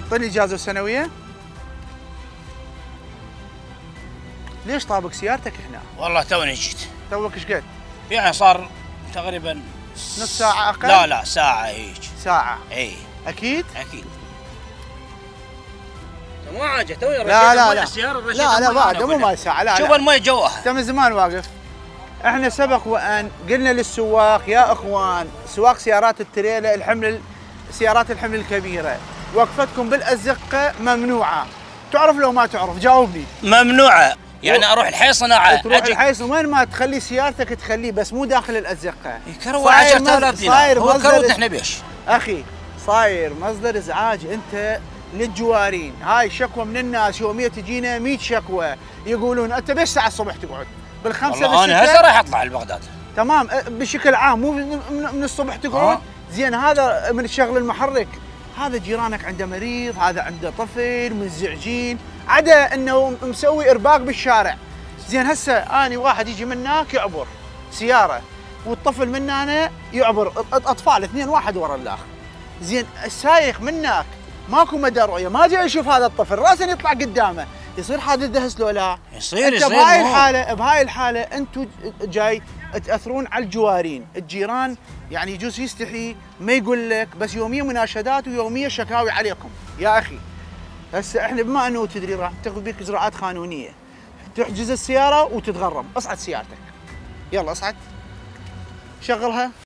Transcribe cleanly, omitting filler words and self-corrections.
اعطيني اجازه سنويه. ليش طابق سيارتك هنا؟ والله توني جيت. توك ايش قد؟ يعني صار تقريبا نص ساعة أقل؟ لا ساعة هيك. ساعة؟ اي أكيد؟ أكيد. مو حاجة توني لا السيارة لا بعد مو مال ساعة. لا شوف المي جواها. أنت من زمان واقف. احنا سبق وأن قلنا للسواق يا إخوان سواق سيارات التريلا سيارات الحمل الكبيرة وقفتكم بالأزقة ممنوعة. تعرف لو ما تعرف جاوبني. ممنوعة. يعني اروح الحي صناعه تروح الحي وين ما تخلي سيارتك تخليه بس مو داخل الازقه. يكروع 10000 دينار. هو كروت احنا بيش اخي صاير مصدر ازعاج انت للجوارين. هاي شكوى من الناس يوميا تجينا 100 شكوى يقولون انت بيش ساعه الصبح تقعد بالخمسه والله انا هسه راح اطلع لبغداد. تمام بشكل عام مو من الصبح تقعد. زين هذا من الشغل المحرك. هذا جيرانك عنده مريض، هذا عنده طفل منزعجين، عدا انه مسوي ارباك بالشارع. زين هسه اني واحد يجي من هناك يعبر سياره والطفل من هنا يعبر، اطفال اثنين واحد ورا الاخر. زين السايق من هناك ماكو مدى رؤيه، ما جاي يشوف هذا الطفل، راسا يطلع قدامه، يصير حادث دهس لو لا؟ يصير بهاي الحاله انتم جاي تاثرون على الجوارين، الجيران يعني يجوز يستحي ما يقول لك، بس يوميا مناشدات ويوميا شكاوي عليكم. يا اخي هسه احنا بما انه تدري راح تاخذ بك اجراءات قانونيه، تحجز السياره وتتغرم. اصعد سيارتك، يلا اصعد شغلها.